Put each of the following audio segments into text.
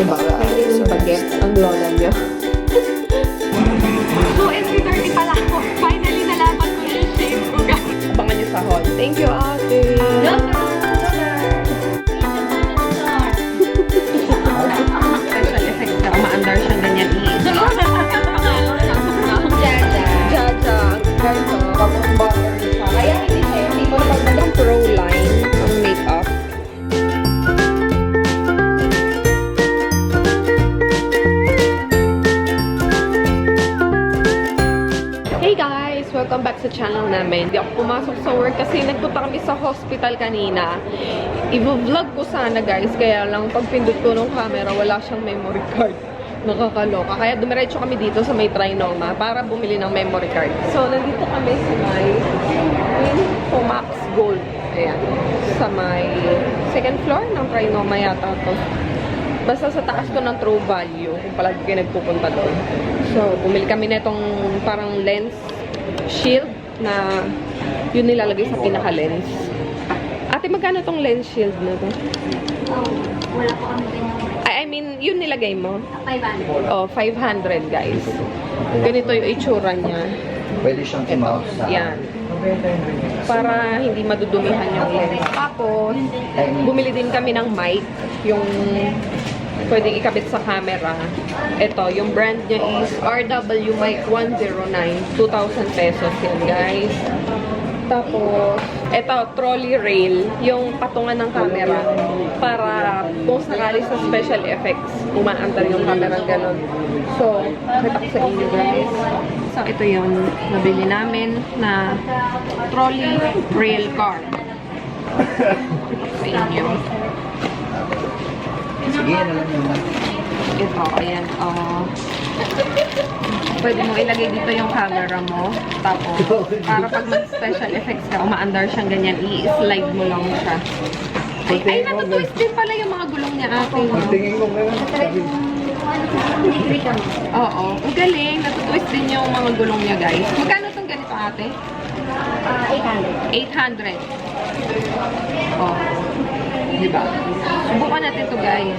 Diba? Hindi yung baget ang lola niya. So, SB30 pala ako. Finally, nalaman ko yung shape ko, guys. Abangan niyo sa haul. Thank you, ate. Special effects ka. Umaandar siyang ganyan Jaja. Guys, tapos butter siya. Kaya hindi siya yung tipo na pagdagang pro line ng makeup. Hey guys! Welcome back sa channel namin. Hindi ako pumasok sa work kasi nagpunta kami sa hospital kanina. I-vlog ko sana guys, kaya lang pagpindot ko ng camera, wala siyang memory card. Nakakaloka. Kaya dumiretso kami dito sa may Trinoma para bumili ng memory card. So, nandito kami sa may Infomax Gold. Ayan. Sa may second floor ng Trinoma yata to. Basta sa taas to ng True Value kung palagi kayo nagpupunta doon. So, bumili kami na itong parang lens shield na yun nilalagay sa pinaka-lens. Ate, magkano tong lens shield na to? Wala po kami ganyan. I mean, yun nilagay mo? 500. Oh, 500 guys. Ganito yung itsura niya. Pwede siyang tumawag sa... Yan. Para hindi madudumihan yung lens. Tapos, bumili din kami ng mic. Yung pwedeng ikabit sa camera. Ito, yung brand niya is RW Mic 109. 2,000 pesos yan, guys. Tapos, ito, trolley rail. Yung patungan ng camera. Para kung sakali sa special effects, umaandar yung camera ng So, nakita ko sa inyo, guys. So, ito yung nabili namin na trolley rail car. Sa inyo. Sige, ano lang yun. Ito, ayan. Pwede mo ilagay dito yung camera mo. Tapos, para pag mag-special effects ka, umaandar siyang ganyan, i-slide mo lang siya. Ay, natutwist din pala yung mga gulong niya, ate. Tingin ko nga sabi. Oo. Ang galing. Natutwist din yung mga gulong niya, guys. Magkano itong ganito, ate? 800. 800. Oh. Diba? Subukan natin to guys.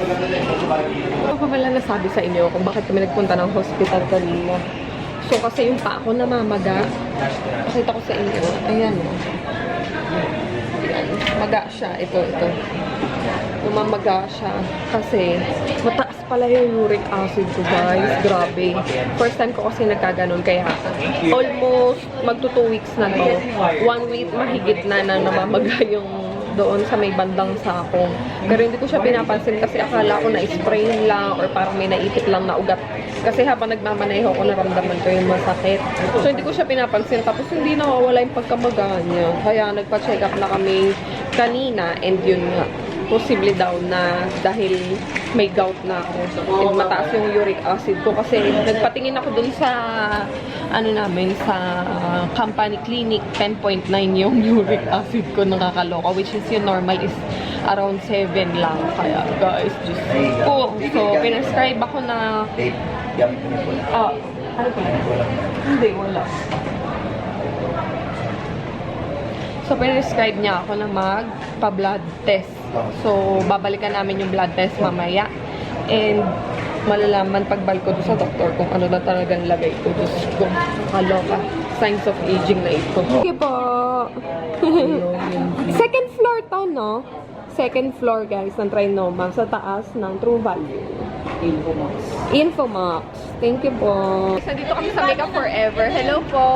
Ano pa pala nasabi sa inyo kung bakit kami nagpunta ng hospital kanina? So, kasi yung pa ako namamaga. Pakita ko sa inyo. Ayan. Ayan. Maga siya. Ito. Namamaga siya. Kasi, mataas pala yung uric acid ko guys. Grabe. First time ko kasi nagkaganon. Kaya, almost magto 2 weeks na to. 1 week mahigit na namamaga yung doon sa may bandang sako. Pero hindi ko siya pinapansin kasi akala ko na-sprain lang or parang may naipit lang na ugat. Kasi habang nagmamaneho ko, naramdaman ko yung masakit. So, hindi ko siya pinapansin. Tapos, hindi nawawala yung pagkamaga niya. Kaya, nagpa-check up na kami kanina and yun nga. Posible daw na dahil may gout na ako and mataas yung uric acid ko kasi nagpatingin ako dun sa ano namin sa company clinic 10.9 yung uric acid ko, nakakaloka, which is yung normal is around 7 lang. Kaya guys, just ko. So, pinascribe ako na Tape. Gamit mo po. ano ba? Hindi, wala. So, pinascribe niya ako na magpa-blood test. So, babalikan namin yung blood test mamaya. And, malalaman pagbalik ko doon sa doktor kung ano na talagang lagay ko. Diyos ko, nakaloka. Signs of aging na ito. Okay po. Second floor to, no? Second floor, guys, ng Trinoma. Sa taas ng True Value. Infomax. Thank you po. Nandito kami sa Makeup Forever. Hello po.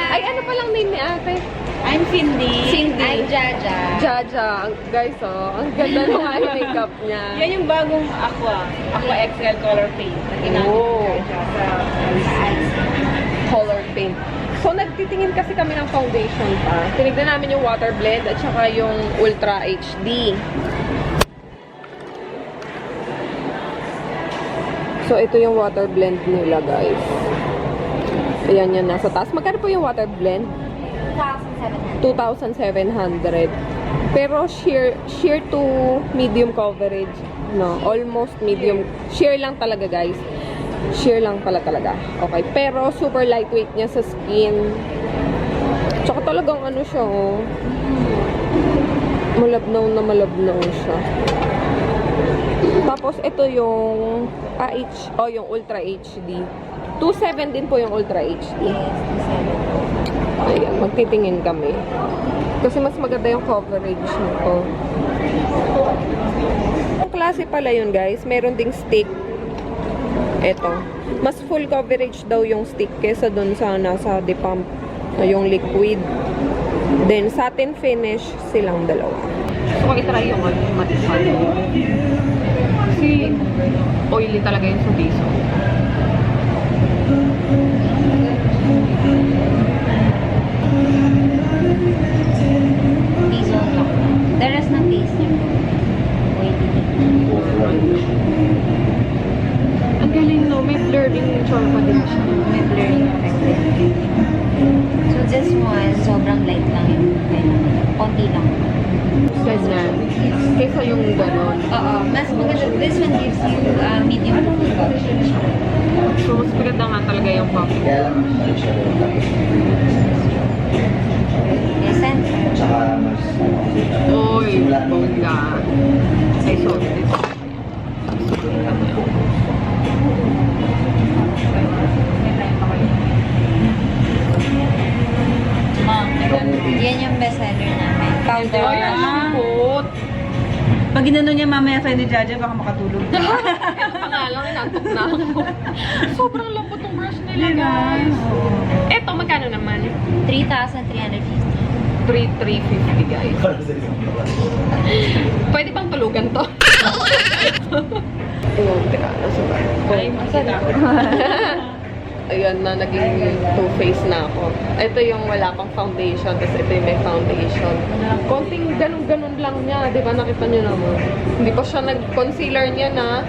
Ay, ano palang name ni ate? I'm Cindy. Cindy. I'm Jaja. Jaja. Guys, ang ganda ng eye makeup niya. Yan yung bagong Aqua XL color paint. Oh. Color paint. So, nagtitingin kasi kami ng foundation pa. Tinignan namin yung water blend at saka yung Ultra HD. So, ito yung water blend nila, guys. Ayan yan, nasa taas. Magkano po yung water blend? 2,700. Pero sheer to medium coverage. No, almost medium. Sheer lang talaga, guys. Sheer lang pala talaga. Okay. Pero super lightweight niya sa skin. Tsaka talagang ano siya, oh. Malabnaw na malabnaw siya. Tapos, ito yung yung Ultra HD. 2.7 din po yung Ultra HD. Ayan, magtitingin kami. Kasi mas maganda yung coverage nito. Ang klase pala yun, guys. Meron ding stick. Ito. Mas full coverage daw yung stick kesa dun sa nasa Depump na yung liquid. Then, satin finish silang dalawa. So, itry yung matisan. Kasi, oily talaga yung subiso. Diesel lang. The rest ng taste niya po. Ang galing, no? May blurring chorba din siya. May blurring effect din. So this one, sobrang light lang yun. Konti lang. Ganyan. Kesa yung ganon. Oo. Mas maganda. This one gives you medium coverage. So, mas maganda nga talaga yung coffee. Kaya lang mas siya rin tapos. Yes, and Tsaka mas Uy, bongga. Ay, sorry. ma'am, yan yung bestseller namin. Powder. Ay, ang lambot. Pag ginano niya mamaya sa ni Jaja, baka makatulog. Ito nga lang, inantok na ako. Sobrang lambot ng brush nila, guys. Eto, magkano naman? 3,350. 3,350, guys. Pwede bang tulugan to? Ayun, teka, nasa ba? Ay, makita ko. Ayun na, naging two-face na ako. Ito yung wala pang foundation, tapos ito yung may foundation. Konting ganun-ganun lang niya, di ba? Nakita niyo naman. Hindi pa siya nag-concealer niya na.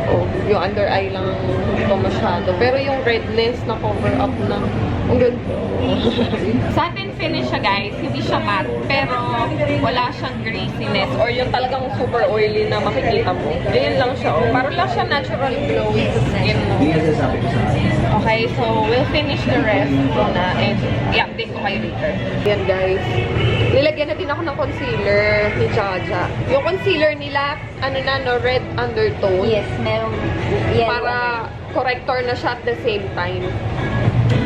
Oh, yung under eye lang hindi pa masyado. Pero yung redness na cover up na. Ang ganda. Satin finish siya, guys. Hindi siya matte. Pero wala siyang greasiness or yung talagang super oily na makikita mo. Ganyan lang siya. Oh. Parang lang siya natural glowy sa skin mo. Hindi nga sasabi ko sa akin. Okay, so we'll finish the rest muna and i-update ko kayo later. Yan, guys. Nilagyan na din ako ng concealer ni Jaja. Yung concealer nila, ano na, no, red undertone. Yes, merong yellow. Para corrector na siya at the same time.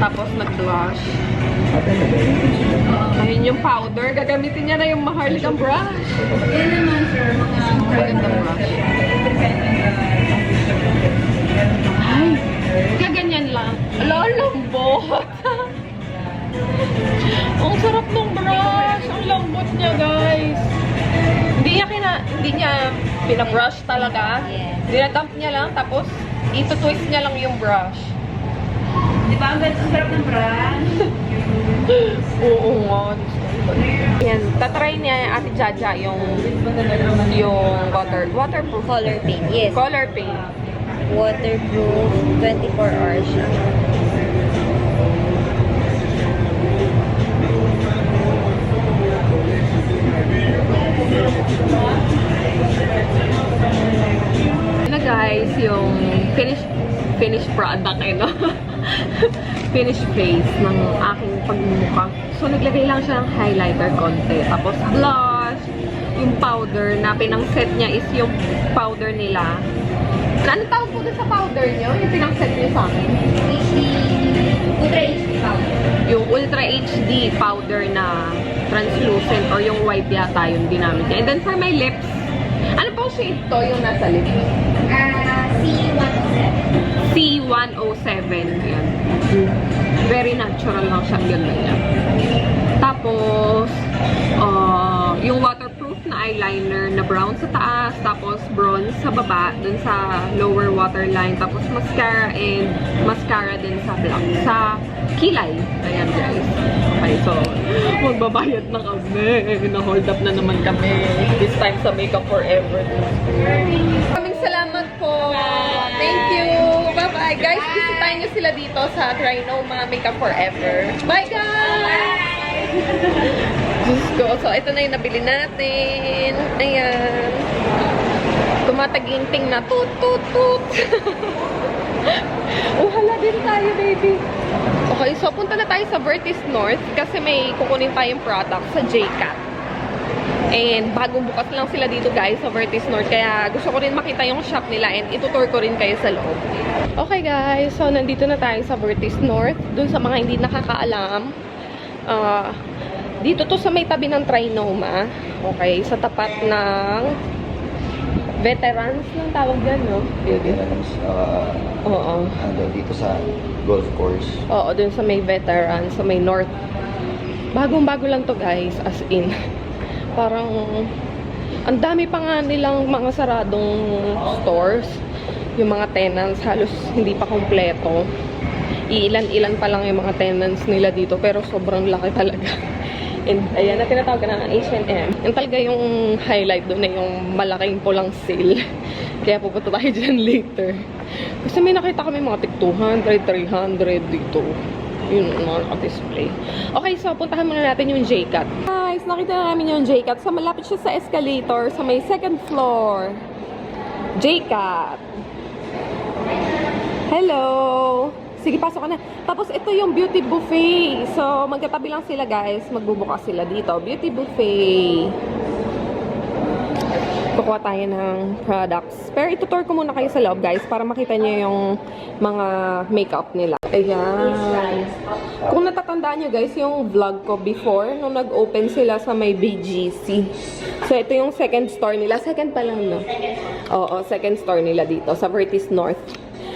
Tapos nag-blush. Ayun yung powder. Gagamitin niya na yung Maharlikang brush. Yan naman, sir, mga Magandang brush. Ay, kaganyan lang. Ala, lambot. Ang sarap ng brush. Ang lambot niya, guys. Hindi niya pinabrush talaga. Yes. Dinadump niya lang, tapos ito-twist niya lang yung brush. Di ba? Ang sarap ng brush. Oo nga. Yan, tatry niya Ate Jaja yung waterproof Color paint. Yes. color paint. Waterproof. 24 hours siya. Na guys, yung finished product no? Finished face ng aking pagmumukha. So naglagay lang siya ng highlighter konti. Tapos blush, yung powder na pinang-set niya is yung powder nila. Ano tawag po dun sa powder niyo? Yung pinang-set niyo sa akin? Ultra HD powder. Yung Ultra HD powder na translucent or yung white yata yung ginamit niya. And then for my lips, ano pong shade to yung nasa lips? C107. C107. Yan. Very natural lang siya. Ang ganda niya. Tapos, yung waterproof na eyeliner na brown sa taas, tapos bronze sa baba, dun sa lower waterline, tapos mascara and mascara din sa black, sa kilay. Ayan, guys. Okay, so, magbabayad na kami. Na-hold up na naman kami. This time sa Makeup Forever. Maraming salamat po. Thank you. Bye-bye. Guys, bisitahin nyo sila dito sa Trinoma Makeup Forever. Bye, guys! Diyos ko. So, ito na yung nabili natin. Ayan. Tumataginting na tut, tut, tut. Uhala din tayo, baby. Okay, so punta na tayo sa Vertis North kasi may kukunin tayong product sa JCat. And bagong bukas lang sila dito guys sa Vertis North. Kaya gusto ko rin makita yung shop nila and itutour ko rin kayo sa loob. Okay guys, so nandito na tayo sa Vertis North. Dun sa mga hindi nakakaalam. Dito to sa may tabi ng Trinoma. Okay, sa tapat ng veterans ng tawag dyan, no? Veterans, Oo. dito sa golf course. Oo, dun sa may veterans, sa may north. Bagong-bago lang to guys, as in. Parang, ang dami pa nga nilang mga saradong stores. Yung mga tenants, halos hindi pa kompleto. Iilan-ilan pa lang yung mga tenants nila dito, pero sobrang laki talaga. And ayan, na tinatawag na ng H&M. Yung talaga yung highlight doon na yung malaking pulang sale. Kaya pupunta tayo dyan later. Kasi may nakita kami mga tig 200, 300 dito. Yun, mga naka-display. Okay, so puntahan muna natin yung JCat. Guys, nakita na namin yung JCat. So malapit siya sa escalator, sa may second floor. JCat. Hello! Sige, pasok ka na. Tapos, ito yung beauty buffet. So, magkatabi lang sila, guys. Magbubukas sila dito. Beauty buffet. Kukuha tayo ng products. Pero itutour ko muna kayo sa loob, guys, para makita niyo yung mga makeup nila. Ayan. Kung natatandaan niyo, guys, yung vlog ko before, nung nag-open sila sa may BGC. So, ito yung second store nila. Second pa lang, no? Oo, second store nila dito, sa Vertis North.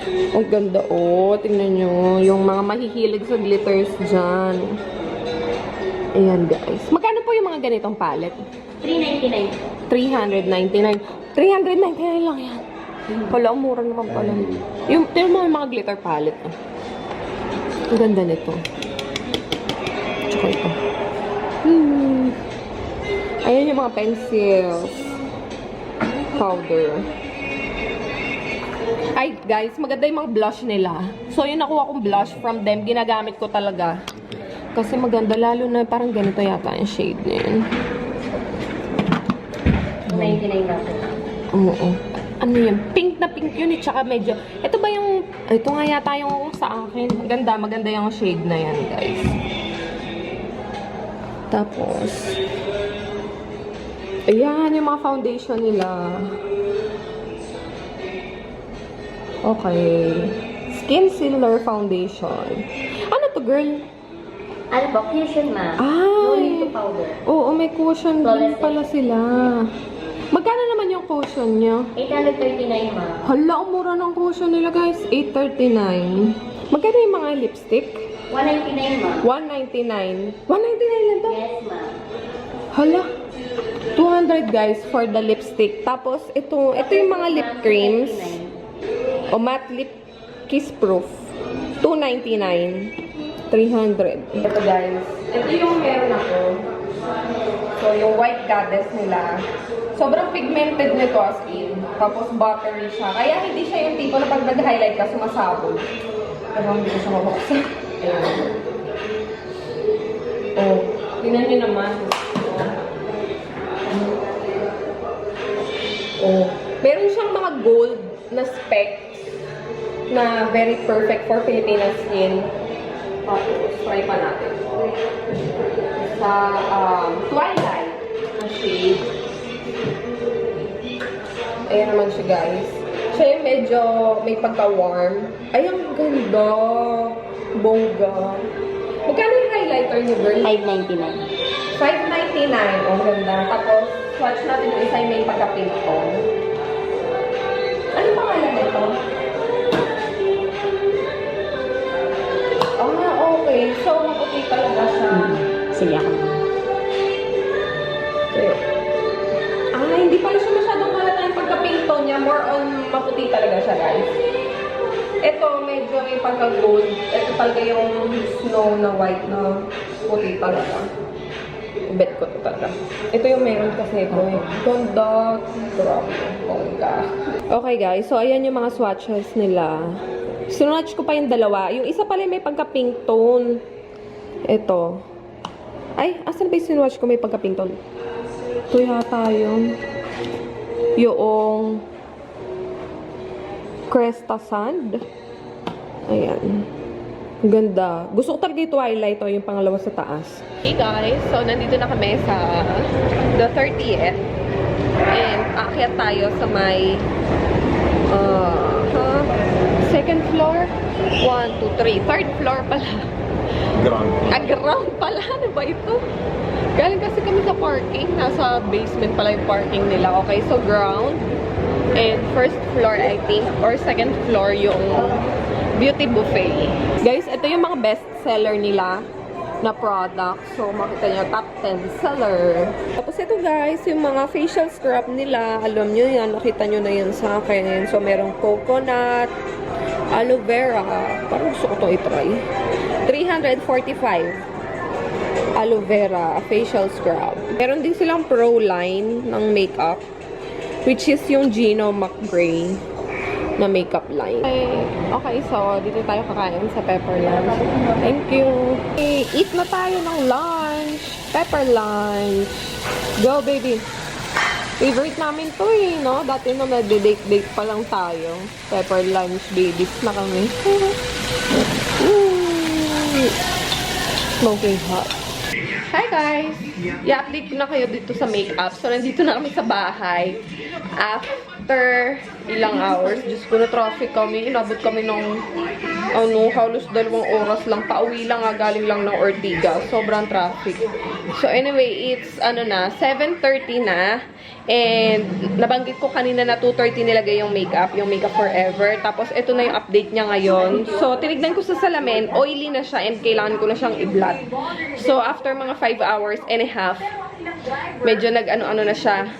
Ang ganda, oh. Tingnan nyo. Yung mga mahihilig sa glitters dyan. Ayan, guys. Magkano po yung mga ganitong palette? $399. 399. 399 lang yan. Wala, ang mura naman pala. Yung mga glitter palette. Oh. Ang ganda nito. Tsaka ito. Ayan yung mga pencils. Powder. Ay, guys, maganda yung mga blush nila. So, yung nakuha kong blush from them, ginagamit ko talaga. Kasi maganda, lalo na parang ganito yata yung shade na yun. $99 na po. Oo. Ano yun? Pink na pink yun, tsaka medyo... Ito ba yung... Ito nga yata yung sa akin. Maganda yung shade na yan, guys. Tapos... Ayan, yung mga foundation nila. Okay. Skin Sealer Foundation. Ano to, girl? Ano po? Cushion, ma. Ah, No need to powder. Oo, may cushion din pala sila. Magkano naman yung cushion nyo? $839, ma. Hala, ang mura ng cushion nila, guys. $839. Magkano yung mga lipstick? $199, ma. $199. $199 lang to? Yes, ma. Hala. $200, guys, for the lipstick. Tapos, ito yung mga lip creams. O matte lip kiss proof. $299. $300. Ito, guys. Ito yung meron ako. So, yung white goddess nila. Sobrang pigmented nito as in. Tapos, buttery siya. Kaya hindi siya yung tipo na pag nag-highlight ka, sumasabog. Pero hindi ko siya mabuksan. Ayan. Oh, tingnan nyo naman. Oh. Meron siyang mga gold na specks na very perfect for Filipina skin. Tapos, try pa natin. Sa Twilight na shade. Ayan naman siya, guys. Siya yung medyo may pagka-warm. Ay, ang ganda. Bongga. Magkano yung highlighter niyo, girl? $599. $599. Ang ganda. Tapos, swatch natin yung isa yung may pagka-pink tone. Ano pangalan nito? Okay. So, maputi talaga siya. Sige ako. Okay. Hindi pala siya masyadong halata yung pagka-pink tone niya. More on maputi talaga siya, guys. Ito, medyo may pagka-gold. Ito talaga yung snow na white na puti talaga. Bet ko to talaga. Ito yung meron kasi ito. Ganda. Grabe. Bongga. Okay, guys. So, ayan yung mga swatches nila. Sinwatch ko pa yung dalawa. Yung isa pala may pagka-pink tone. Ito. Ay, asan ba yung sinwatch ko may pagka-pink tone? Ito yata yung Cresta Sand. Ayan. Ang ganda. Gusto ko talaga yung Twilight o yung pangalawa sa taas. Hey guys, so nandito na kami sa the 30th. And aakyat tayo sa may second floor. 1, 2, 3. Third floor pala. Ground. Ground pala. Ano ba ito? Galing kasi kami sa parking. Nasa basement pala yung parking nila. Okay, so ground. And first floor, I think. Or second floor yung beauty buffet. Guys, ito yung mga best seller nila na product. So, makita nyo, top 10 seller. Tapos ito guys, yung mga facial scrub nila. Alam nyo yan, nakita nyo na yan sa akin. So, merong coconut, aloe vera. Parang gusto ko itong itry. 345 aloe vera facial scrub. Meron din silang pro line ng makeup, which is yung Gino McGray na makeup line. Okay, so dito tayo kakain sa Pepper Lunch. Thank you. Okay, eat na tayo ng lunch. Pepper Lunch. Go, baby. Favorite namin to eh, no? Dati nung nagde-date-date pa lang tayo. Pepper Lunch babies na kami. Smoking hot. Hi guys! I-update ko na kayo dito sa makeup. So, nandito na kami sa bahay. After ilang hours, Diyos ko na traffic kami. Inabot kami ng halos 2 oras lang. Pauwi lang galing lang ng Ortigas. Sobrang traffic. So, anyway, it's 7:30 na. And, nabanggit ko kanina na 2:30 nilagay yung makeup forever. Tapos, ito na yung update niya ngayon. So, tinignan ko sa salamin, oily na siya and kailangan ko na siyang i-blot. So, after mga 5 hours and a half, medyo nag-ano-ano na siya.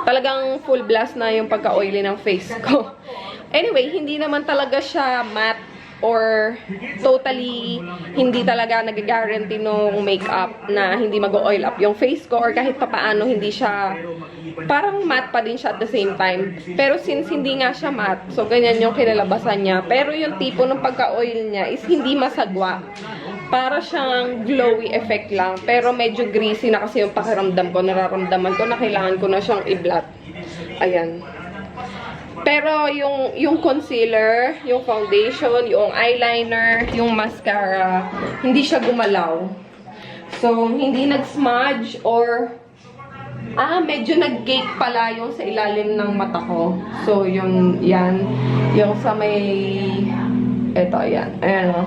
Talagang full blast na yung pagka-oily ng face ko. Anyway, hindi naman talaga siya matte or totally hindi talaga nag-guarantee nung makeup na hindi mag-oil up yung face ko or kahit papaano hindi siya parang matte pa din siya at the same time. Pero since hindi nga siya matte, so ganyan yung kinalabasan niya. Pero yung tipo ng pagka-oil niya is hindi masagwa. Para siyang glowy effect lang. Pero medyo greasy na kasi yung pakiramdam ko. Nararamdaman ko na kailangan ko na siyang i-blot. Ayan. Pero yung concealer, yung foundation, yung eyeliner, yung mascara, hindi siya gumalaw. So, hindi nag-smudge or medyo nag-cake pala yung sa ilalim ng mata ko. So, yan. Yung sa may eto, yan. Ayan o.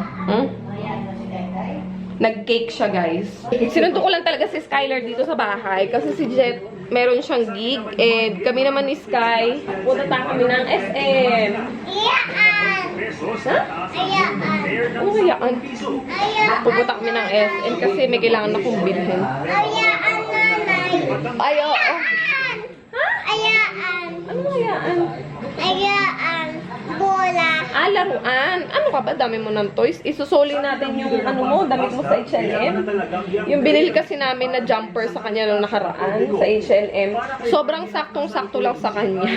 Nag-cake siya, guys. Sinundo ko lang talaga si Skylar dito sa bahay. Kasi si Jet, meron siyang gig. And kami naman ni Sky, punta kami ng SM. Ayaan! Ha? Ayaan! Ano kayaan? Ayaan! Pupunta kami ng SM kasi may kailangan akong bilhin. Ayaan, nanay! Ay, oo. Ayaan! Ano kayaan? Ayaan! Bola! Laruan. Ano ka ba? Dami mo ng toys. Isusuli natin yung damit mo sa H&M. Yung binili kasi namin na jumper sa kanya nung nakaraan sa H&M. Sobrang saktong-sakto lang sa kanya.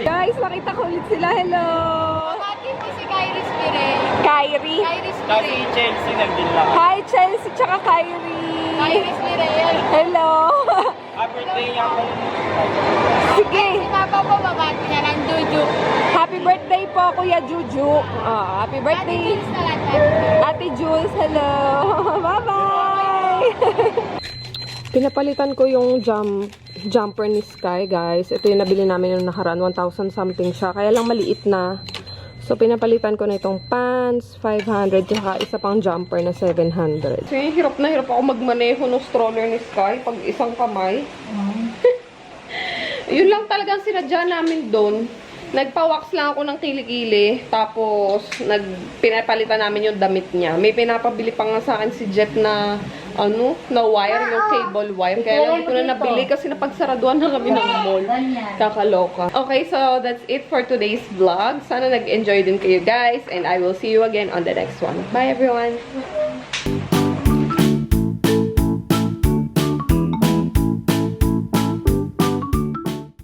Guys, nakita ko ulit sila. Hello! Atin po si Kyrie Spire. Kyrie. Kyrie Spire. Chelsea nagdin lang. Hi, Chelsea, tsaka Kyrie. Kyrie Spire. Hello. Birthday niya ako. Sige. Si Papa po, babati niya ng Juju. Happy birthday po, Kuya Juju. Happy birthday. Ate Jules, hello. Bye-bye. Pinapalitan ko yung jumper ni Sky, guys. Ito yung nabili namin yung nakaraan. 1,000 something siya. Kaya lang maliit na. So, pinapalitan ko na itong pants, 500, tsaka isa pang jumper na 700. Kasi hirap na hirap ako magmaneho ng stroller ni Sky pag isang kamay. Yun lang talagang sinadya namin doon. Nagpa-wax lang ako ng kilikili, tapos pinapalitan namin yung damit niya. May pinapabili pa nga sa akin si Jet na na wire, yung cable wire. Kaya lang ko na nabili kasi napagsaraduan na kami ng mall. Kakaloka. Okay, so that's it for today's vlog. Sana nag-enjoy din kayo guys, and I will see you again on the next one. Bye everyone!